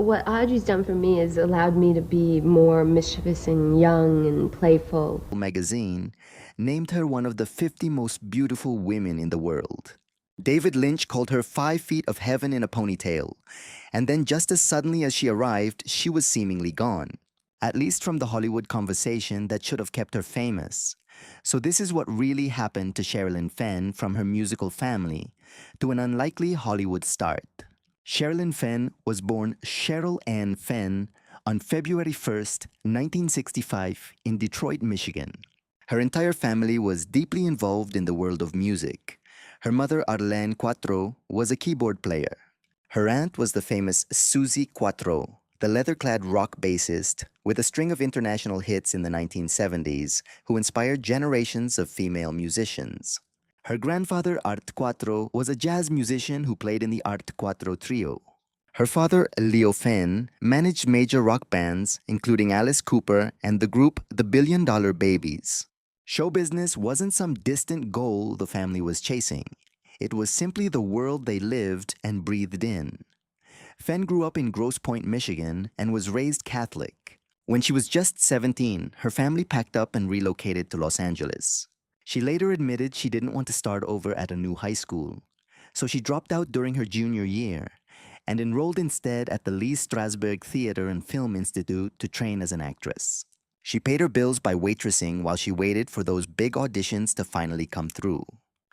What Audrey's done for me is allowed me to be more mischievous and young and playful. Magazine named her one of the 50 most beautiful women in the world. David Lynch called her 5 feet of heaven in a ponytail, and then just as suddenly as she arrived, she was seemingly gone. At least from the Hollywood conversation that should have kept her famous. So this is what really happened to Sherilyn Fenn from her musical family to an unlikely Hollywood start. Sherilyn Fenn was born Cheryl Ann Fenn on February 1st, 1965 in Detroit, Michigan. Her entire family was deeply involved in the world of music. Her mother, Arlene Quattro, was a keyboard player. Her aunt was the famous Susie Quattro, the leather-clad rock bassist with a string of international hits in the 1970s who inspired generations of female musicians. Her grandfather, Art Quattro, was a jazz musician who played in the Art Quattro Trio. Her father, Leo Fenn, managed major rock bands, including Alice Cooper and the group The Billion Dollar Babies. Show business wasn't some distant goal the family was chasing. It was simply the world they lived and breathed in. Fenn grew up in Grosse Pointe, Michigan, and was raised Catholic. When she was just 17, her family packed up and relocated to Los Angeles. She later admitted she didn't want to start over at a new high school, so she dropped out during her junior year and enrolled instead at the Lee Strasberg Theater and Film Institute to train as an actress. She paid her bills by waitressing while she waited for those big auditions to finally come through.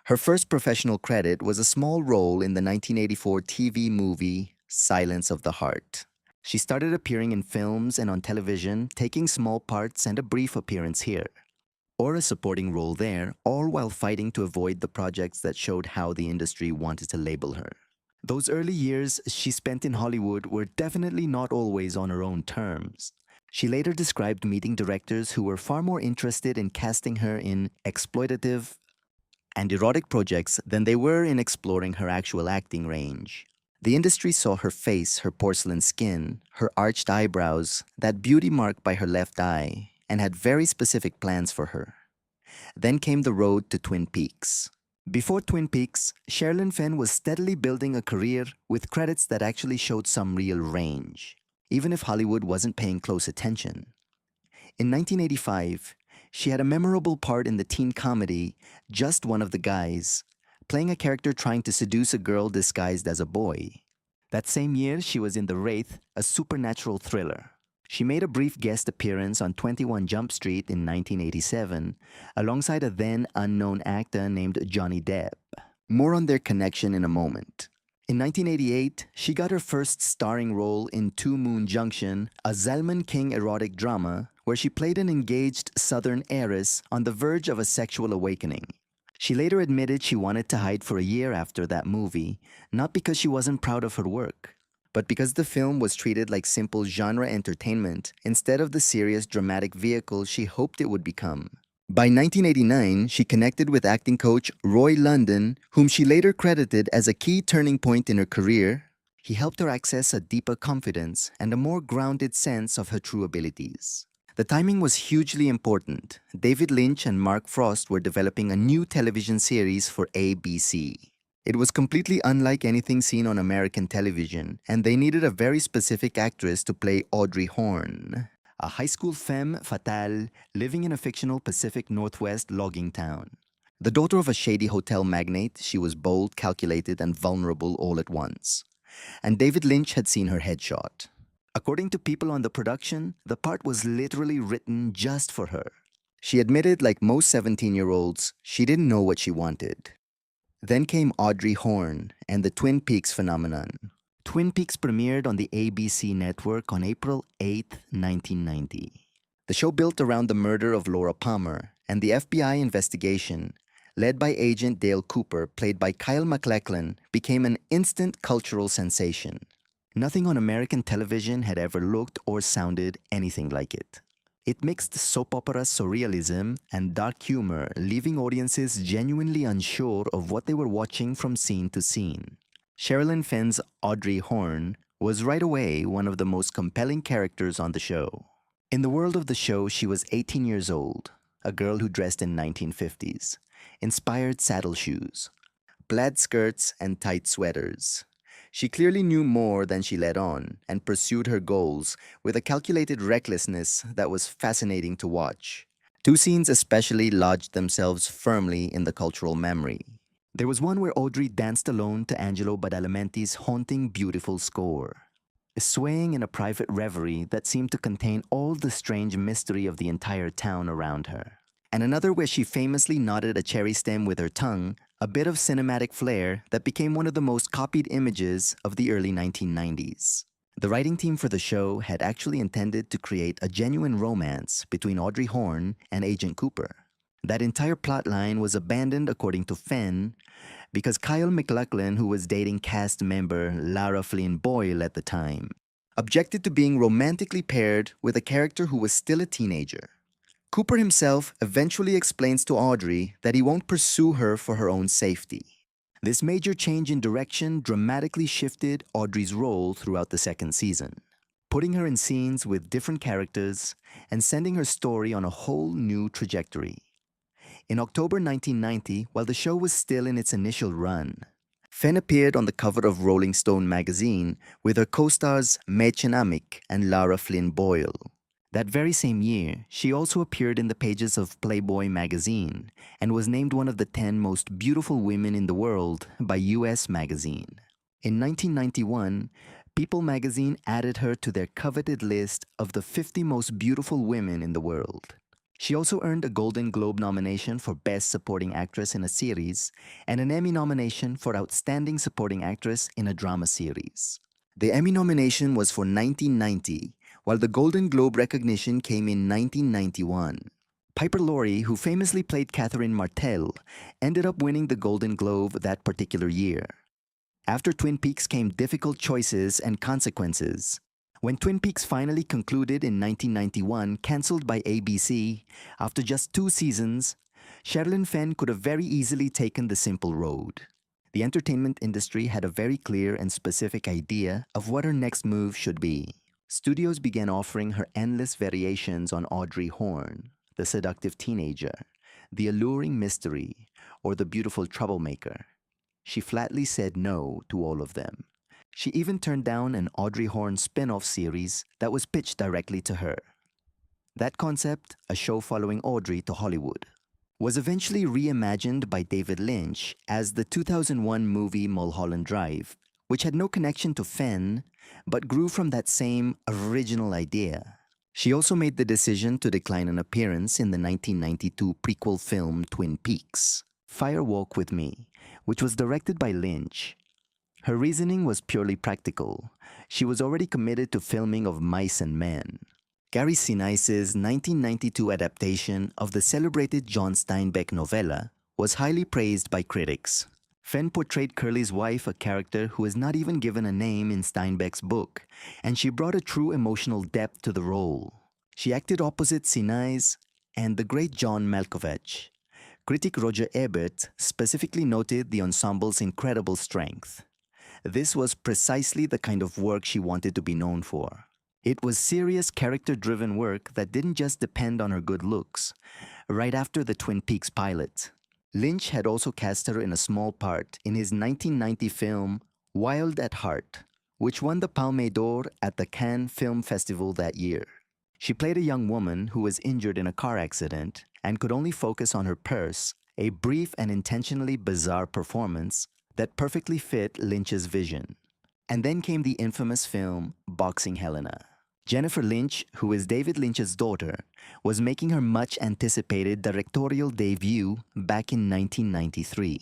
Her first professional credit was a small role in the 1984 TV movie Silence of the Heart. She started appearing in films and on television, taking small parts and a brief appearance here, or a supporting role there, all while fighting to avoid the projects that showed how the industry wanted to label her. Those early years she spent in Hollywood were definitely not always on her own terms. She later described meeting directors who were far more interested in casting her in exploitative and erotic projects than they were in exploring her actual acting range. The industry saw her face, her porcelain skin, her arched eyebrows, that beauty mark by her left eye, and had very specific plans for her. Then came the road to Twin Peaks. Before Twin Peaks, Sherilyn Fenn was steadily building a career with credits that actually showed some real range, even if Hollywood wasn't paying close attention. In 1985, she had a memorable part in the teen comedy Just One of the Guys, playing a character trying to seduce a girl disguised as a boy. That same year, she was in The Wraith, a supernatural thriller. She made a brief guest appearance on 21 Jump Street in 1987, alongside a then unknown actor named Johnny Depp. More on their connection in a moment. In 1988, she got her first starring role in Two Moon Junction, a Zalman King erotic drama where she played an engaged Southern heiress on the verge of a sexual awakening. She later admitted she wanted to hide for a year after that movie, not because she wasn't proud of her work, but because the film was treated like simple genre entertainment instead of the serious dramatic vehicle she hoped it would become. By 1989, she connected with acting coach Roy London, whom she later credited as a key turning point in her career. He helped her access a deeper confidence and a more grounded sense of her true abilities. The timing was hugely important. David Lynch and Mark Frost were developing a new television series for ABC. It was completely unlike anything seen on American television, and they needed a very specific actress to play Audrey Horne, a high school femme fatale living in a fictional Pacific Northwest logging town. The daughter of a shady hotel magnate, she was bold, calculated, and vulnerable all at once. And David Lynch had seen her headshot. According to people on the production, the part was literally written just for her. She admitted, like most 17-year-olds, she didn't know what she wanted. Then came Audrey Horne and the Twin Peaks phenomenon. Twin Peaks premiered on the ABC network on April 8, 1990. The show built around the murder of Laura Palmer and the FBI investigation, led by Agent Dale Cooper, played by Kyle MacLachlan, became an instant cultural sensation. Nothing on American television had ever looked or sounded anything like it. It mixed soap opera surrealism and dark humor, leaving audiences genuinely unsure of what they were watching from scene to scene. Sherilyn Fenn's Audrey Horne was right away one of the most compelling characters on the show. In the world of the show, she was 18 years old, a girl who dressed in 1950s, inspired saddle shoes, plaid skirts, and tight sweaters. She clearly knew more than she let on and pursued her goals with a calculated recklessness that was fascinating to watch. Two scenes especially lodged themselves firmly in the cultural memory. There was one where Audrey danced alone to Angelo Badalamenti's haunting, beautiful score, swaying in a private reverie that seemed to contain all the strange mystery of the entire town around her. And another where she famously knotted a cherry stem with her tongue, a bit of cinematic flair that became one of the most copied images of the early 1990s. The writing team for the show had actually intended to create a genuine romance between Audrey Horne and Agent Cooper. That entire plotline was abandoned, according to Fenn, because Kyle MacLachlan, who was dating cast member Lara Flynn Boyle at the time, objected to being romantically paired with a character who was still a teenager. Cooper himself eventually explains to Audrey that he won't pursue her for her own safety. This major change in direction dramatically shifted Audrey's role throughout the second season, putting her in scenes with different characters and sending her story on a whole new trajectory. In October 1990, while the show was still in its initial run, Fenn appeared on the cover of Rolling Stone magazine with her co-stars Mädchen Amick and Lara Flynn Boyle. That very same year, she also appeared in the pages of Playboy magazine and was named one of the 10 most beautiful women in the world by US Magazine. In 1991, People magazine added her to their coveted list of the 50 most beautiful women in the world. She also earned a Golden Globe nomination for Best Supporting Actress in a Series and an Emmy nomination for Outstanding Supporting Actress in a Drama Series. The Emmy nomination was for 1990, while the Golden Globe recognition came in 1991. Piper Laurie, who famously played Catherine Martell, ended up winning the Golden Globe that particular year. After Twin Peaks came difficult choices and consequences. When Twin Peaks finally concluded in 1991, cancelled by ABC, after just 2 seasons, Sherilyn Fenn could have very easily taken the simple road. The entertainment industry had a very clear and specific idea of what her next move should be. Studios began offering her endless variations on Audrey Horne, the seductive teenager, the alluring mystery, or the beautiful troublemaker. She flatly said no to all of them. She even turned down an Audrey Horne spin-off series that was pitched directly to her. That concept, a show following Audrey to Hollywood, was eventually reimagined by David Lynch as the 2001 movie Mulholland Drive, which had no connection to Fenn, but grew from that same original idea. She also made the decision to decline an appearance in the 1992 prequel film Twin Peaks, Fire Walk with Me, which was directed by Lynch. Her reasoning was purely practical. She was already committed to filming of Mice and Men. Gary Sinise's 1992 adaptation of the celebrated John Steinbeck novella was highly praised by critics. Fenn portrayed Curly's wife, a character who is not even given a name in Steinbeck's book, and she brought a true emotional depth to the role. She acted opposite Sinise and the great John Malkovich. Critic Roger Ebert specifically noted the ensemble's incredible strength. This was precisely the kind of work she wanted to be known for. It was serious, character-driven work that didn't just depend on her good looks. Right after the Twin Peaks pilot, Lynch had also cast her in a small part in his 1990 film Wild at Heart, which won the Palme d'Or at the Cannes Film Festival that year. She played a young woman who was injured in a car accident and could only focus on her purse, a brief and intentionally bizarre performance that perfectly fit Lynch's vision. And then came the infamous film Boxing Helena. Jennifer Lynch, who is David Lynch's daughter, was making her much-anticipated directorial debut back in 1993.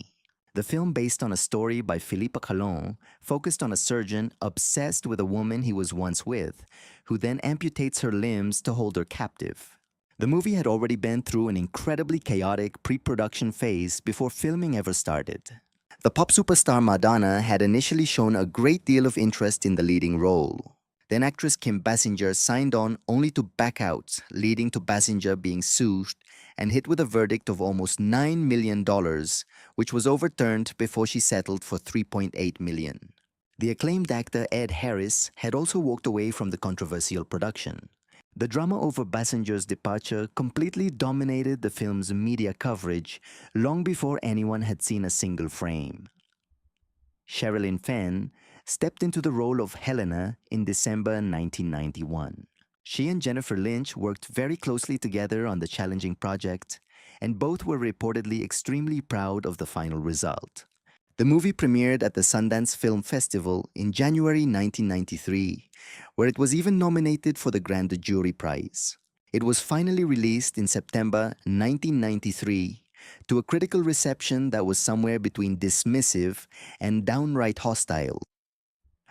The film, based on a story by Philippe Callon, focused on a surgeon obsessed with a woman he was once with, who then amputates her limbs to hold her captive. The movie had already been through an incredibly chaotic pre-production phase before filming ever started. The pop superstar Madonna had initially shown a great deal of interest in the leading role. Then actress Kim Basinger signed on only to back out, leading to Basinger being sued and hit with a verdict of almost $9 million, which was overturned before she settled for $3.8 million. The acclaimed actor Ed Harris had also walked away from the controversial production. The drama over Basinger's departure completely dominated the film's media coverage long before anyone had seen a single frame. Sherilyn Fenn, stepped into the role of Helena in December 1991. She and Jennifer Lynch worked very closely together on the challenging project, and both were reportedly extremely proud of the final result. The movie premiered at the Sundance Film Festival in January 1993, where it was even nominated for the Grand Jury Prize. It was finally released in September 1993 to a critical reception that was somewhere between dismissive and downright hostile.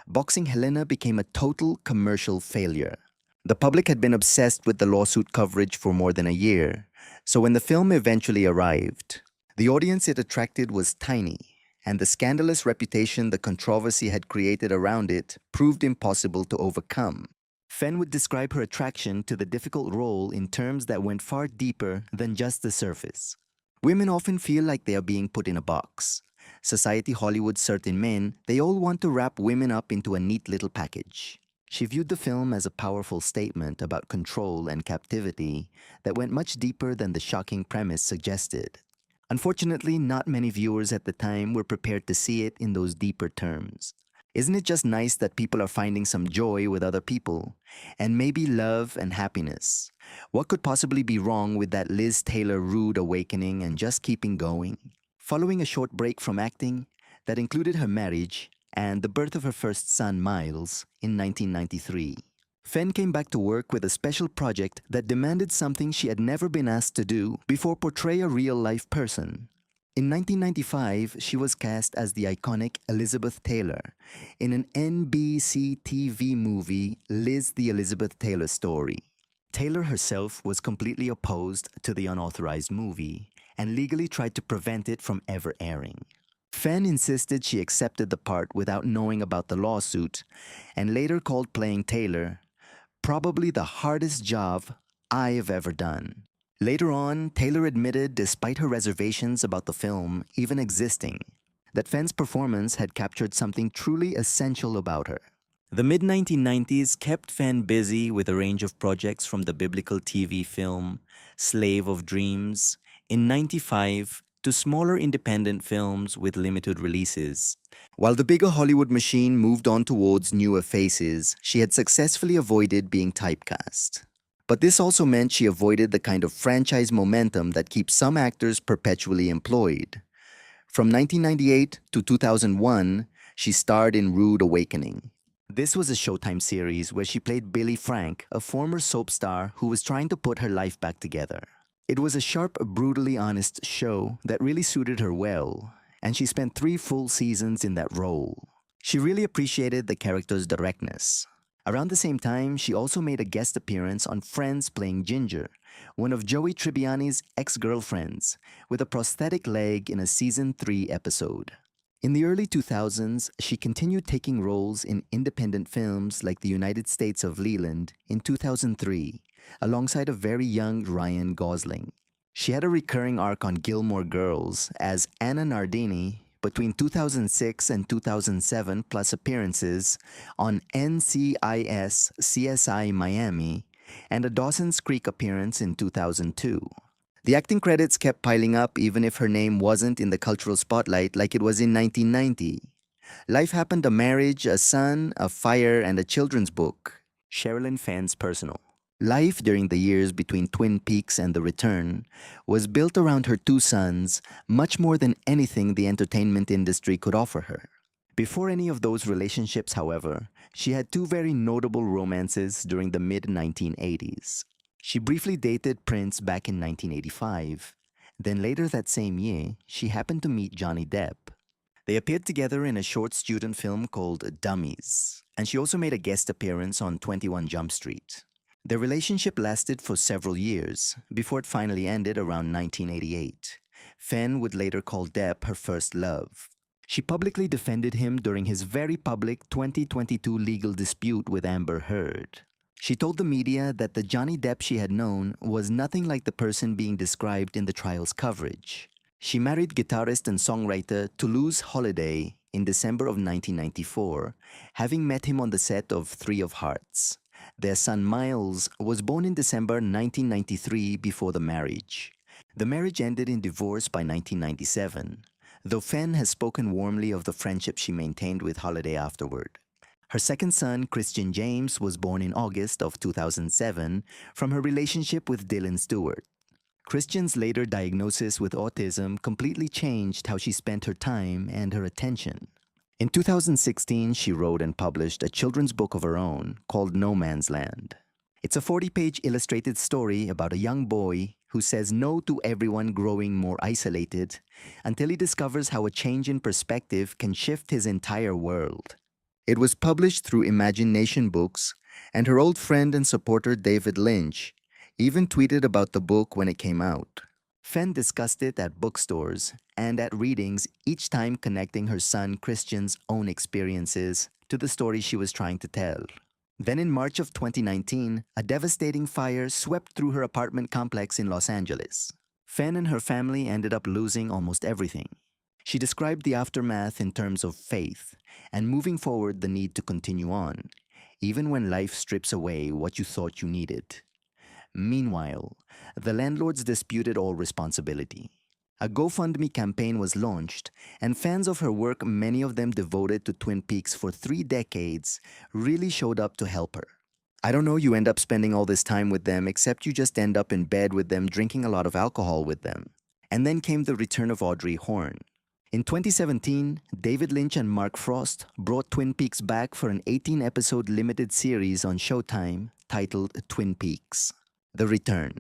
Boxing Helena became a total commercial failure. The public had been obsessed with the lawsuit coverage for more than a year, so when the film eventually arrived, the audience it attracted was tiny, and the scandalous reputation the controversy had created around it proved impossible to overcome. Fenn would describe her attraction to the difficult role in terms that went far deeper than just the surface. Women often feel like they are being put in a box. Society Hollywood's certain men, they all want to wrap women up into a neat little package. She viewed the film as a powerful statement about control and captivity that went much deeper than the shocking premise suggested. Unfortunately, not many viewers at the time were prepared to see it in those deeper terms. Isn't it just nice that people are finding some joy with other people, and maybe love and happiness? What could possibly be wrong with that Liz Taylor rude awakening and just keeping going? Following a short break from acting that included her marriage and the birth of her first son, Miles, in 1993, Fenn came back to work with a special project that demanded something she had never been asked to do before: portray a real-life person. In 1995, she was cast as the iconic Elizabeth Taylor in an NBC TV movie, Liz the Elizabeth Taylor Story. Taylor herself was completely opposed to the unauthorized movie and legally tried to prevent it from ever airing. Fenn insisted she accepted the part without knowing about the lawsuit, and later called playing Taylor probably the hardest job I have ever done. Later on, Taylor admitted, despite her reservations about the film even existing, that Fenn's performance had captured something truly essential about her. The mid-1990s kept Fenn busy with a range of projects, from the biblical TV film Slave of Dreams in '95 to smaller independent films with limited releases. While the bigger Hollywood machine moved on towards newer faces, she had successfully avoided being typecast. But this also meant she avoided the kind of franchise momentum that keeps some actors perpetually employed. From 1998 to 2001, she starred in Rude Awakening. This was a Showtime series where she played Billy Frank, a former soap star who was trying to put her life back together. It was a sharp, brutally honest show that really suited her well, and she spent 3 full seasons in that role. She really appreciated the character's directness. Around the same time, she also made a guest appearance on Friends playing Ginger, one of Joey Tribbiani's ex-girlfriends, with a prosthetic leg in a season 3 episode. In the early 2000s, she continued taking roles in independent films like The United States of Leland in 2003, alongside a very young Ryan Gosling. She had a recurring arc on Gilmore Girls as Anna Nardini between 2006 and 2007, plus appearances on NCIS CSI Miami and a Dawson's Creek appearance in 2002. The acting credits kept piling up even if her name wasn't in the cultural spotlight like it was in 1990. Life happened: a marriage, a son, a fire, and a children's book. Sherilyn Fenn's personal life during the years between Twin Peaks and The Return was built around her 2 sons, much more than anything the entertainment industry could offer her. Before any of those relationships, however, she had 2 very notable romances during the mid-1980s. She briefly dated Prince back in 1985. Then later that same year, she happened to meet Johnny Depp. They appeared together in a short student film called Dummies, and she also made a guest appearance on 21 Jump Street. Their relationship lasted for several years, before it finally ended around 1988. Fenn would later call Depp her first love. She publicly defended him during his very public 2022 legal dispute with Amber Heard. She told the media that the Johnny Depp she had known was nothing like the person being described in the trial's coverage. She married guitarist and songwriter Toulouse Holiday in December of 1994, having met him on the set of 3 of Hearts. Their son Miles was born in December 1993 before the marriage. The marriage ended in divorce by 1997, though Fenn has spoken warmly of the friendship she maintained with Holiday afterward. Her second son, Christian James, was born in August of 2007 from her relationship with Dylan Stewart. Christian's later diagnosis with autism completely changed how she spent her time and her attention. In 2016, she wrote and published a children's book of her own called No Man's Land. It's a 40-page illustrated story about a young boy who says no to everyone growing more isolated until he discovers how a change in perspective can shift his entire world. It was published through Imagination Books, and her old friend and supporter David Lynch even tweeted about the book when it came out. Fenn discussed it at bookstores and at readings, each time connecting her son Christian's own experiences to the story she was trying to tell. Then in March of 2019, a devastating fire swept through her apartment complex in Los Angeles. Fenn and her family ended up losing almost everything. She described the aftermath in terms of faith and moving forward the need to continue on, even when life strips away what you thought you needed. Meanwhile, the landlords disputed all responsibility. A GoFundMe campaign was launched, and fans of her work, many of them devoted to Twin Peaks for 3 decades, really showed up to help her. I don't know you end up spending all this time with them, except you just end up in bed with them drinking a lot of alcohol with them. And then came the return of Audrey Horne. In 2017, David Lynch and Mark Frost brought Twin Peaks back for an 18-episode limited series on Showtime titled Twin Peaks: The Return.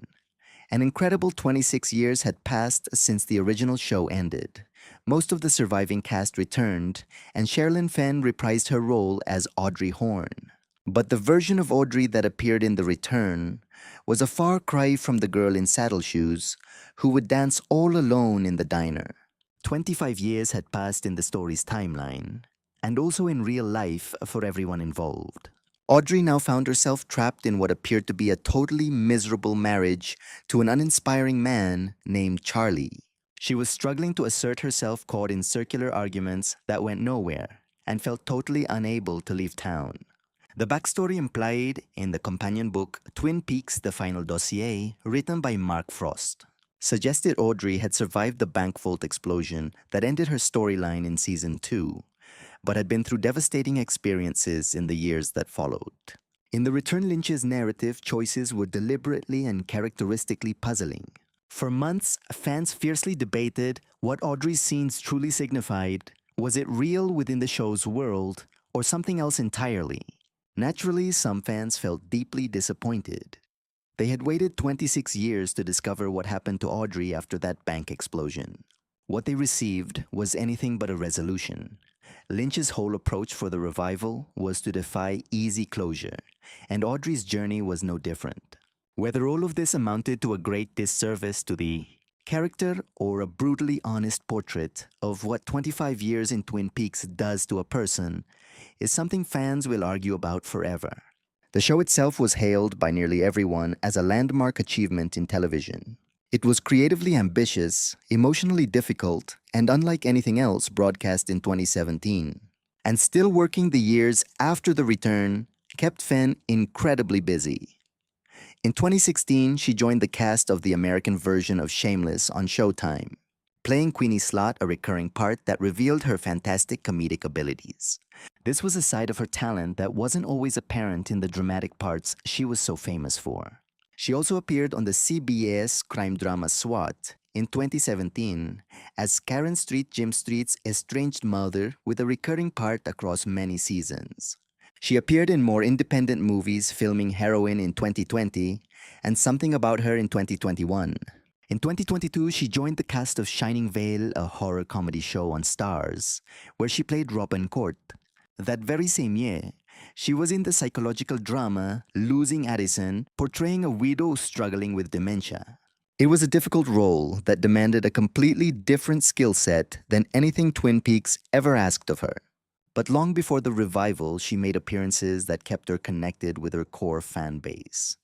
An incredible 26 years had passed since the original show ended. Most of the surviving cast returned, and Sherilyn Fenn reprised her role as Audrey Horne. But the version of Audrey that appeared in The Return was a far cry from the girl in saddle shoes who would dance all alone in the diner. 25 years had passed in the story's timeline, and also in real life for everyone involved. Audrey now found herself trapped in what appeared to be a totally miserable marriage to an uninspiring man named Charlie. She was struggling to assert herself, caught in circular arguments that went nowhere, and felt totally unable to leave town. The backstory implied in the companion book Twin Peaks: The Final Dossier, written by Mark Frost, suggested Audrey had survived the bank vault explosion that ended her storyline in Season 2, but had been through devastating experiences in the years that followed. In The Return, Lynch's narrative choices were deliberately and characteristically puzzling. For months, fans fiercely debated what Audrey's scenes truly signified. Was it real within the show's world, or something else entirely? Naturally, some fans felt deeply disappointed. They had waited 26 years to discover what happened to Audrey after that bank explosion. What they received was anything but a resolution. Lynch's whole approach for the revival was to defy easy closure, and Audrey's journey was no different. Whether all of this amounted to a great disservice to the character or a brutally honest portrait of what 25 years in Twin Peaks does to a person is something fans will argue about forever. The show itself was hailed by nearly everyone as a landmark achievement in television. It was creatively ambitious, emotionally difficult, and unlike anything else broadcast in 2017. And still working the years after The Return kept Fenn incredibly busy. In 2016, she joined the cast of the American version of Shameless on Showtime, playing Queenie Slot, a recurring part that revealed her fantastic comedic abilities. This was a side of her talent that wasn't always apparent in the dramatic parts she was so famous for. She also appeared on the CBS crime drama SWAT in 2017 as Karen Street Jim Street's estranged mother with a recurring part across many seasons. She appeared in more independent movies, filming Heroin in 2020 and Something About Her in 2021. In 2022, she joined the cast of Shining Vale, a horror comedy show on Starz, where she played Robin Court. That very same year, she was in the psychological drama Losing Addison, portraying a widow struggling with dementia. It was a difficult role that demanded a completely different skill set than anything Twin Peaks ever asked of her. But long before the revival, she made appearances that kept her connected with her core fan base.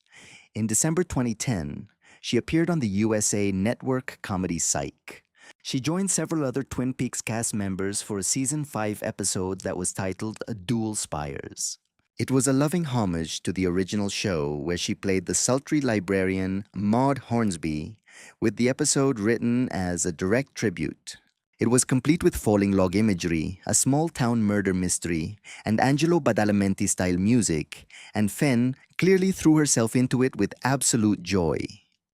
In December 2010, she appeared on the USA Network comedy Psych. She joined several other Twin Peaks cast members for a Season 5 episode that was titled Dual Spires. It was a loving homage to the original show where she played the sultry librarian Maud Hornsby, with the episode written as a direct tribute. It was complete with falling log imagery, a small town murder mystery, and Angelo Badalamenti style music, and Fenn clearly threw herself into it with absolute joy.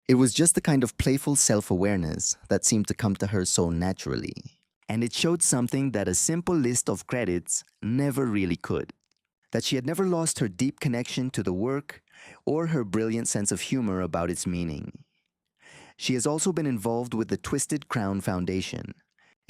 It was just the kind of playful self awareness that seemed to come to her so naturally. And it showed something that a simple list of credits never really could: that she had never lost her deep connection to the work or her brilliant sense of humor about its meaning. She has also been involved with the Twisted Crown Foundation.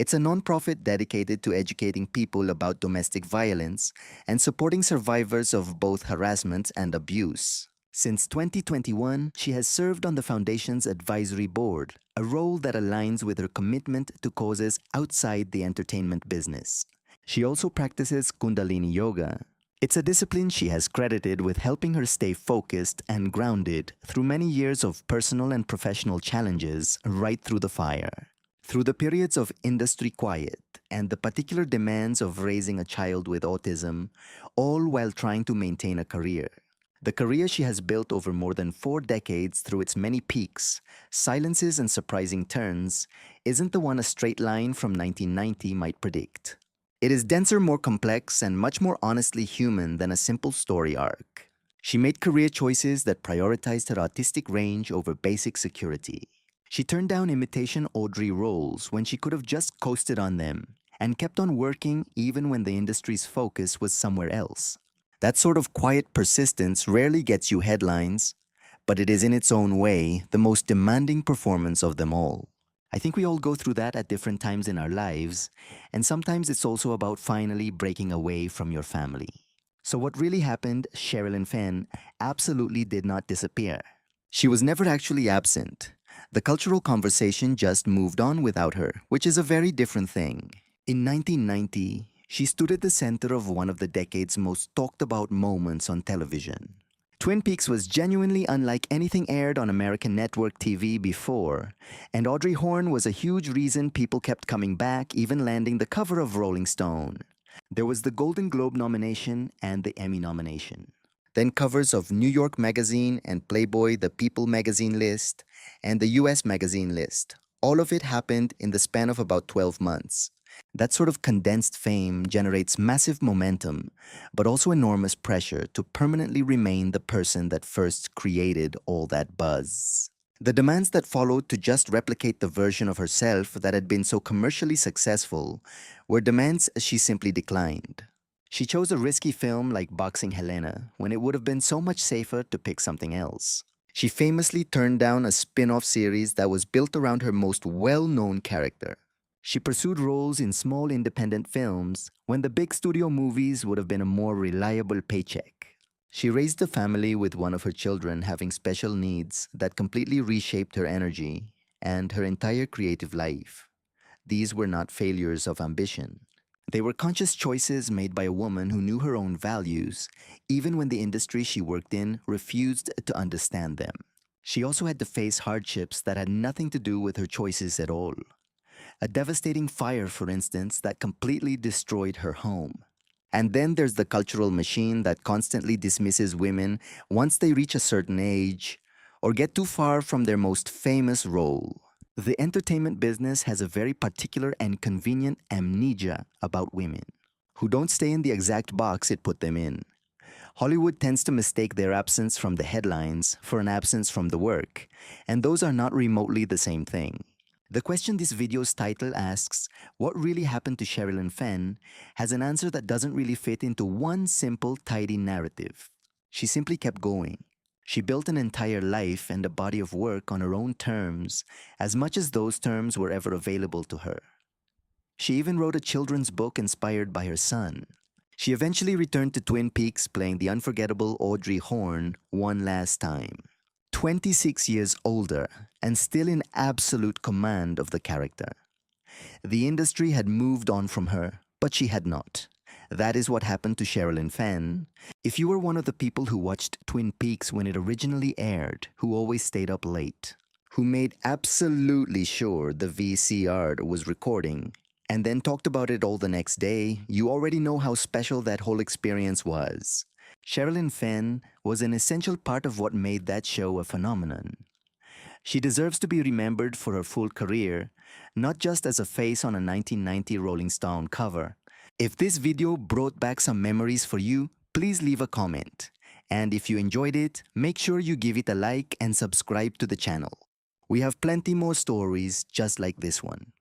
It's a nonprofit dedicated to educating people about domestic violence and supporting survivors of both harassment and abuse. Since 2021, she has served on the foundation's advisory board, a role that aligns with her commitment to causes outside the entertainment business. She also practices Kundalini Yoga. It's a discipline she has credited with helping her stay focused and grounded through many years of personal and professional challenges right through the fire. Through the periods of industry quiet and the particular demands of raising a child with autism, all while trying to maintain a career. The career she has built over more than 4 decades through its many peaks, silences, and surprising turns isn't the one a straight line from 1990 might predict. It is denser, more complex, and much more honestly human than a simple story arc. She made career choices that prioritized her artistic range over basic security. She turned down imitation Audrey roles when she could have just coasted on them, and kept on working even when the industry's focus was somewhere else. That sort of quiet persistence rarely gets you headlines, but it is in its own way the most demanding performance of them all. I think we all go through that at different times in our lives, and sometimes it's also about finally breaking away from your family. So what really happened, Sherilyn Fenn absolutely did not disappear. She was never actually absent. The cultural conversation just moved on without her, which is a very different thing. In 1990, she stood at the center of one of the decade's most talked about moments on television. Twin Peaks was genuinely unlike anything aired on American network TV before, and Audrey Horne was a huge reason people kept coming back, even landing the cover of Rolling Stone. There was the Golden Globe nomination and the Emmy nomination. Then covers of New York Magazine and Playboy, the People magazine list, and the US Magazine list. All of it happened in the span of about 12 months. That sort of condensed fame generates massive momentum, but also enormous pressure to permanently remain the person that first created all that buzz. The demands that followed to just replicate the version of herself that had been so commercially successful were demands she simply declined. She chose a risky film like Boxing Helena when it would have been so much safer to pick something else. She famously turned down a spin-off series that was built around her most well-known character. She pursued roles in small independent films when the big studio movies would have been a more reliable paycheck. She raised a family with one of her children having special needs that completely reshaped her energy and her entire creative life. These were not failures of ambition. They were conscious choices made by a woman who knew her own values, even when the industry she worked in refused to understand them. She also had to face hardships that had nothing to do with her choices at all. A devastating fire, for instance, that completely destroyed her home. And then there's the cultural machine that constantly dismisses women once they reach a certain age or get too far from their most famous role. The entertainment business has a very particular and convenient amnesia about women, who don't stay in the exact box it put them in. Hollywood tends to mistake their absence from the headlines for an absence from the work, and those are not remotely the same thing. The question this video's title asks, what really happened to Sherilyn Fenn, has an answer that doesn't really fit into one simple, tidy narrative. She simply kept going. She built an entire life and a body of work on her own terms, as much as those terms were ever available to her. She even wrote a children's book inspired by her son. She eventually returned to Twin Peaks playing the unforgettable Audrey Horne one last time. 26 years older and still in absolute command of the character. The industry had moved on from her, but she had not. That is what happened to Sherilyn Fenn. If you were one of the people who watched Twin Peaks when it originally aired, who always stayed up late, who made absolutely sure the VCR was recording, and then talked about it all the next day, you already know how special that whole experience was. Sherilyn Fenn was an essential part of what made that show a phenomenon. She deserves to be remembered for her full career, not just as a face on a 1990 Rolling Stone cover. If this video brought back some memories for you, please leave a comment. And if you enjoyed it, make sure you give it a like and subscribe to the channel. We have plenty more stories just like this one.